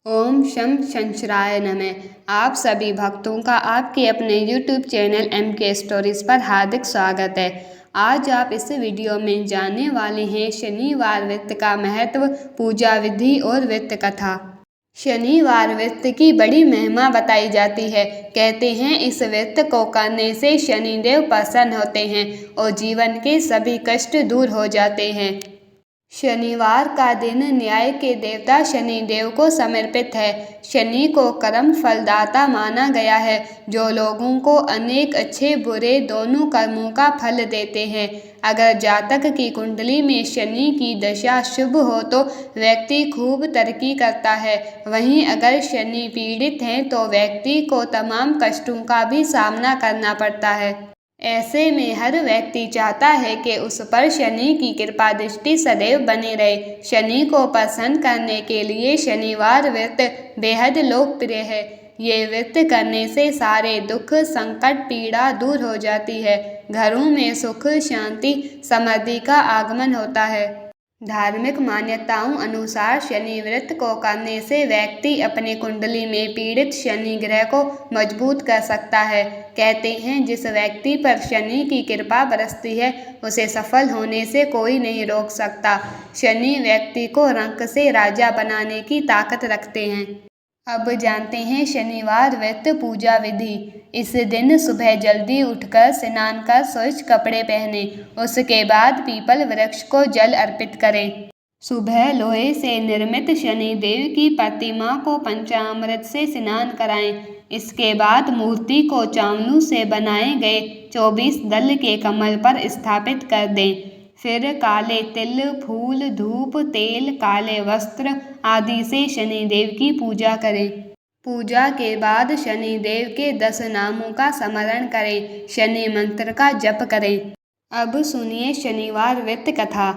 ओम शं शंकराय नमः। आप सभी भक्तों का आपके अपने YouTube चैनल MK स्टोरीज पर हार्दिक स्वागत है। आज आप इस वीडियो में जानने वाले हैं शनिवार व्रत का महत्व, पूजा विधि और व्रत कथा। शनिवार व्रत की बड़ी महिमा बताई जाती है। कहते हैं इस व्रत को करने से शनिदेव प्रसन्न होते हैं और जीवन के सभी कष्ट दूर हो जाते हैं। शनिवार का दिन न्याय के देवता शनिदेव को समर्पित है। शनि को कर्म फलदाता माना गया है, जो लोगों को अनेक अच्छे बुरे दोनों कर्मों का फल देते हैं। अगर जातक की कुंडली में शनि की दशा शुभ हो तो व्यक्ति खूब तरक्की करता है। वहीं अगर शनि पीड़ित है तो व्यक्ति को तमाम कष्टों का भी सामना करना पड़ता है। ऐसे में हर व्यक्ति चाहता है कि उस पर शनि की कृपा दृष्टि सदैव बनी रहे। शनि को प्रसन्न करने के लिए शनिवार व्रत बेहद लोकप्रिय है। ये व्रत करने से सारे दुख, संकट, पीड़ा दूर हो जाती है। घरों में सुख, शांति, समृद्धि का आगमन होता है। धार्मिक मान्यताओं अनुसार शनि व्रत को करने से व्यक्ति अपनी कुंडली में पीड़ित शनि ग्रह को मजबूत कर सकता है। कहते हैं जिस व्यक्ति पर शनि की कृपा बरसती है उसे सफल होने से कोई नहीं रोक सकता। शनि व्यक्ति को रंक से राजा बनाने की ताकत रखते हैं। अब जानते हैं शनिवार व्रत पूजा विधि। इस दिन सुबह जल्दी उठकर स्नान कर स्वच्छ कपड़े पहने। उसके बाद पीपल वृक्ष को जल अर्पित करें। सुबह लोहे से निर्मित शनि देव की प्रतिमा को पंचामृत से स्नान कराएं। इसके बाद मूर्ति को चावलों से बनाए गए 24 दल के कमल पर स्थापित कर दें। फिर काले तिल, फूल, धूप, तेल, काले वस्त्र आदि से शनिदेव की पूजा करें। पूजा के बाद शनिदेव के 10 नामों का स्मरण करें। शनि मंत्र का जप करें। अब सुनिए शनिवार व्रत कथा।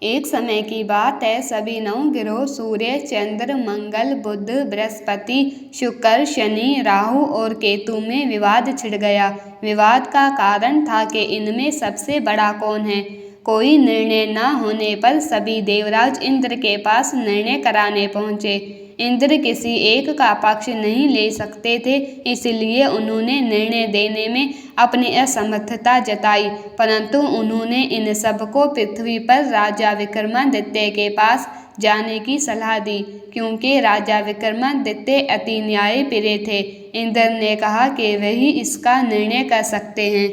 एक समय की बात है, सभी 9 ग्रह सूर्य, चंद्र, मंगल, बुध, बृहस्पति, शुक्र, शनि, राहु और केतु में विवाद छिड़ गया। विवाद का कारण था कि इनमें सबसे बड़ा कौन है। कोई निर्णय न होने पर सभी देवराज इंद्र के पास निर्णय कराने पहुँचे। इंद्र किसी एक का पक्ष नहीं ले सकते थे, इसलिए उन्होंने निर्णय देने में अपनी असमर्थता जताई। परंतु उन्होंने इन सबको पृथ्वी पर राजा विक्रमादित्य के पास जाने की सलाह दी, क्योंकि राजा विक्रमादित्य अति न्यायप्रिय थे। इंद्र ने कहा कि वही इसका निर्णय कर सकते हैं।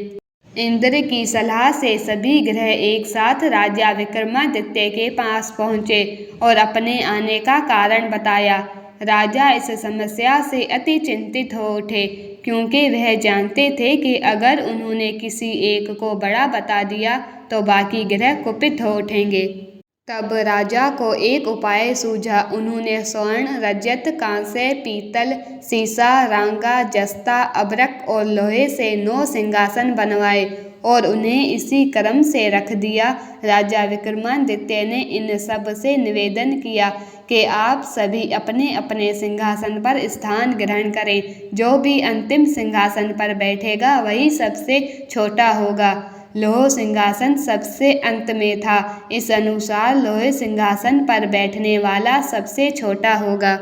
इंद्र की सलाह से सभी ग्रह एक साथ राजा विक्रमादित्य के पास पहुँचे और अपने आने का कारण बताया। राजा इस समस्या से अति चिंतित हो उठे, क्योंकि वह जानते थे कि अगर उन्होंने किसी एक को बड़ा बता दिया तो बाकी ग्रह कुपित हो उठेंगे। तब राजा को एक उपाय सूझा। उन्होंने स्वर्ण, रजत, कांस्य, पीतल, सीसा, रांगा, जस्ता, अभ्रक और लोहे से 9 सिंहासन बनवाए और उन्हें इसी क्रम से रख दिया। राजा विक्रमादित्य ने इन सब से निवेदन किया कि आप सभी अपने अपने सिंहासन पर स्थान ग्रहण करें। जो भी अंतिम सिंहासन पर बैठेगा वही सबसे छोटा होगा। लोह सिंहासन सबसे अंत में था। इस अनुसार लोहे सिंहासन पर बैठने वाला सबसे छोटा होगा।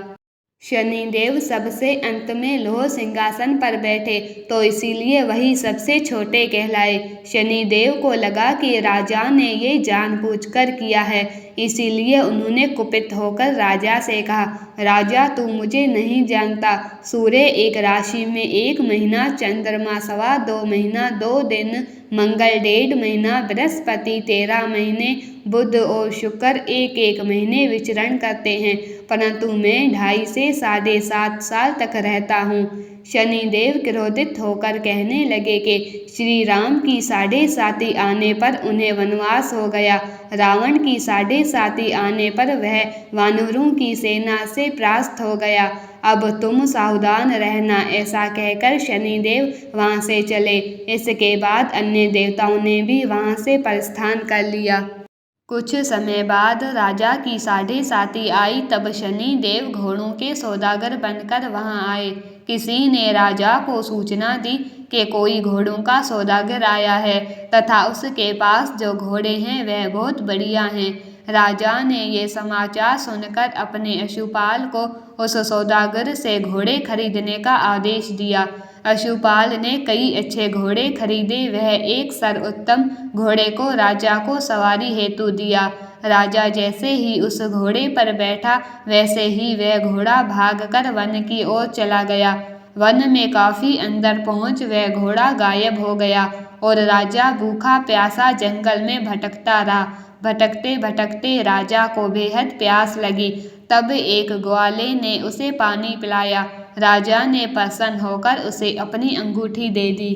शनिदेव सबसे अंत में लोह सिंहासन पर बैठे, तो इसीलिए वही सबसे छोटे कहलाए। शनिदेव को लगा कि राजा ने ये जानबूझकर किया है, इसीलिए उन्होंने कुपित होकर राजा से कहा, राजा तू मुझे नहीं जानता। सूर्य 1 राशि में 1 महीना, चंद्रमा 2.25 महीना 2 दिन, मंगल 1.5 महीना, बृहस्पति 13 महीने, बुध और शुक्र 1-1 महीने विचरण करते हैं, परंतु मैं 2.5 से 7.5 साल तक रहता हूँ। शनिदेव क्रोधित होकर कहने लगे कि श्री राम की 7.5 आने पर उन्हें वनवास हो गया। रावण की 7.5 आने पर वह वानरों की सेना से परास्त हो गया। अब तुम सावधान रहना। ऐसा कहकर शनिदेव वहाँ से चले। इसके बाद अन्य देवताओं ने भी वहाँ से प्रस्थान कर लिया। कुछ समय बाद राजा की 7.5 आई, तब शनि देव घोड़ों के सौदागर बनकर वहां आए। किसी ने राजा को सूचना दी कि कोई घोड़ों का सौदागर आया है तथा उसके पास जो घोड़े हैं वह बहुत बढ़िया हैं। राजा ने ये समाचार सुनकर अपने अश्वपाल को उस सौदागर से घोड़े खरीदने का आदेश दिया। अश्वपाल ने कई अच्छे घोड़े खरीदे। वह एक सर्वोत्तम घोड़े को राजा को सवारी हेतु दिया। राजा जैसे ही उस घोड़े पर बैठा वैसे ही वह घोड़ा भागकर वन की ओर चला गया। वन में काफी अंदर पहुंच वह घोड़ा गायब हो गया और राजा भूखा प्यासा जंगल में भटकता रहा। भटकते भटकते राजा को बेहद प्यास लगी। तब एक ग्वाले ने उसे पानी पिलाया। राजा ने प्रसन्न होकर उसे अपनी अंगूठी दे दी।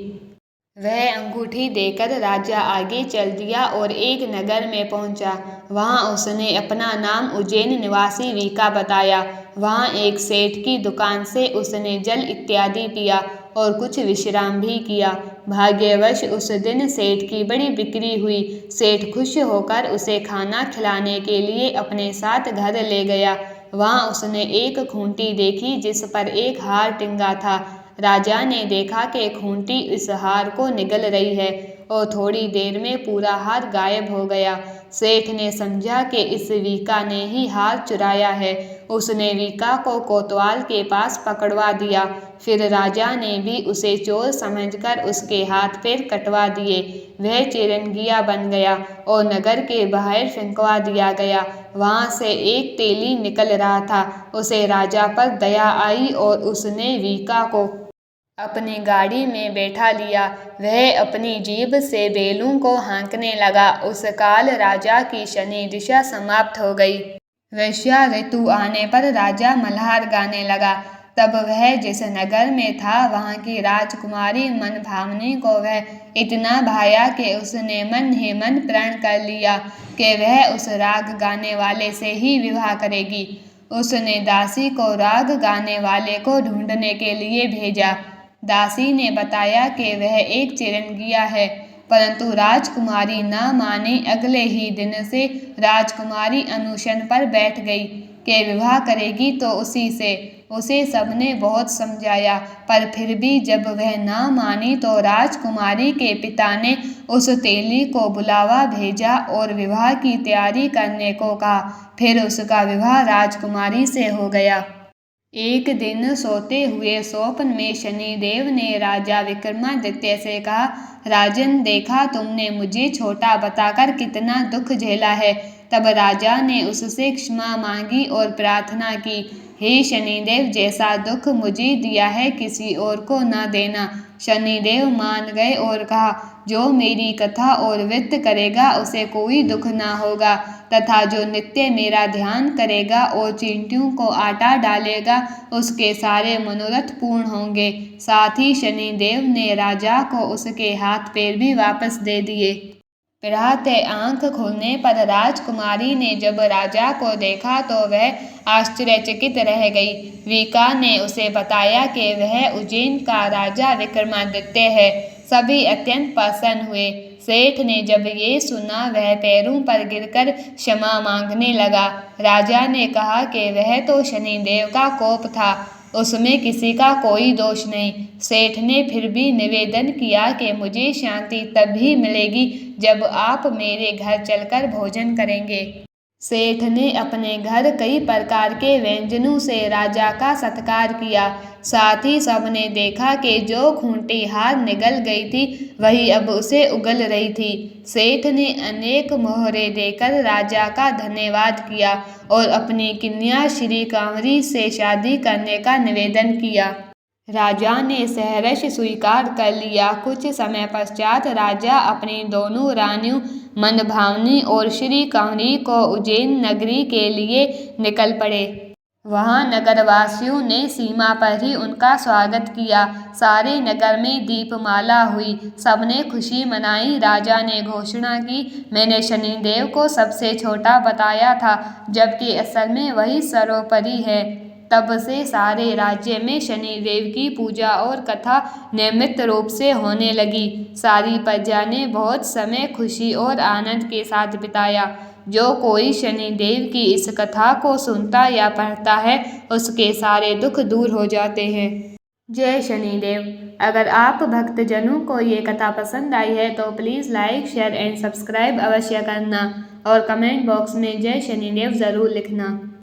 वह अंगूठी देकर राजा आगे चल दिया और एक नगर में पहुंचा। वहां उसने अपना नाम उज्जैन निवासी वीका बताया। वहां एक सेठ की दुकान से उसने जल इत्यादि पिया और कुछ विश्राम भी किया। भाग्यवश उस दिन सेठ की बड़ी बिक्री हुई। सेठ खुश होकर उसे खाना खिलाने के लिए अपने साथ घर ले गया। वहां उसने एक खूंटी देखी जिस पर एक हार टिंगा था। राजा ने देखा कि खूंटी इस हार को निगल रही है और थोड़ी देर में पूरा हार गायब हो गया। सेठ ने समझा कि इस वीका ने ही हार चुराया है। उसने वीका को कोतवाल के पास पकड़वा दिया। फिर राजा ने भी उसे चोर समझकर उसके हाथ पैर कटवा दिए। वह चिरंगिया बन गया और नगर के बाहर फेंकवा दिया गया। वहां से एक तेली निकल रहा था। उसे राजा पर दया आई और उसने वीका को अपनी गाड़ी में बैठा लिया। वह अपनी जीभ से बेलों को हाँकने लगा। उस काल राजा की शनि दिशा समाप्त हो गई। वर्षा ऋतु आने पर राजा मल्हार गाने लगा। तब वह जिस नगर में था वहां की राजकुमारी मनभावनी को वह इतना भाया कि उसने मन ही मन प्रण कर लिया कि वह उस राग गाने वाले से ही विवाह करेगी। उसने दासी को राग गाने वाले को ढूंढने के लिए भेजा। दासी ने बताया कि वह एक चिरंगिया है, परंतु राजकुमारी न माने। अगले ही दिन से राजकुमारी अनशन पर बैठ गई कि विवाह करेगी तो उसी से। उसे सबने बहुत समझाया, पर फिर भी जब वह न मानी तो राजकुमारी के पिता ने उस तेली को बुलावा भेजा और विवाह की तैयारी करने को कहा। फिर उसका विवाह राजकुमारी से हो गया। एक दिन सोते हुए स्वप्न में शनिदेव ने राजा विक्रमादित्य से कहा, राजन, देखा तुमने मुझे छोटा बताकर कितना दुख झेला है। तब राजा ने उससे क्षमा मांगी और प्रार्थना की, हे शनिदेव, जैसा दुख मुझे दिया है किसी और को न देना। शनिदेव मान गए और कहा, जो मेरी कथा और व्रत करेगा उसे कोई दुख न होगा, तथा जो नित्य मेरा ध्यान करेगा और चींटियों को आटा डालेगा उसके सारे मनोरथ पूर्ण होंगे। साथ ही शनिदेव ने राजा को उसके हाथ पैर भी वापस दे दिए। प्रातः आंख खुलने पर राजकुमारी ने जब राजा को देखा तो वह आश्चर्यचकित रह गई। वीका ने उसे बताया कि वह उज्जैन का राजा विक्रमादित्य है। सभी अत्यंत प्रसन्न हुए। सेठ ने जब ये सुना वह पैरों पर गिरकर क्षमा मांगने लगा। राजा ने कहा कि वह तो शनिदेव का कोप था, उसमें किसी का कोई दोष नहीं। सेठ ने फिर भी निवेदन किया कि मुझे शांति तभी मिलेगी जब आप मेरे घर चलकर भोजन करेंगे। सेठ ने अपने घर कई प्रकार के व्यंजनों से राजा का सत्कार किया। साथ ही सबने देखा कि जो खूंटी हार निगल गई थी वही अब उसे उगल रही थी। सेठ ने अनेक मोहरे देकर राजा का धन्यवाद किया और अपनी कन्या श्री कांवरी से शादी करने का निवेदन किया। राजा ने सहर्ष स्वीकार कर लिया। कुछ समय पश्चात राजा अपनी दोनों रानियों मनभावनी और श्री कांवरी को उज्जैन नगरी के लिए निकल पड़े। वहां नगरवासियों ने सीमा पर ही उनका स्वागत किया। सारे नगर में दीपमाला हुई, सबने खुशी मनाई। राजा ने घोषणा की, मैंने शनिदेव को सबसे छोटा बताया था, जबकि असल में वही सर्वोपरि है। तब से सारे राज्य में शनिदेव की पूजा और कथा नियमित रूप से होने लगी। सारी प्रजा ने बहुत समय खुशी और आनंद के साथ बिताया। जो कोई शनिदेव की इस कथा को सुनता या पढ़ता है उसके सारे दुख दूर हो जाते हैं। जय शनिदेव। अगर आप भक्तजनों को ये कथा पसंद आई है तो please like, share and subscribe अवश्य करना। और कमेंट बॉक्स में जय शनिदेव ज़रूर लिखना।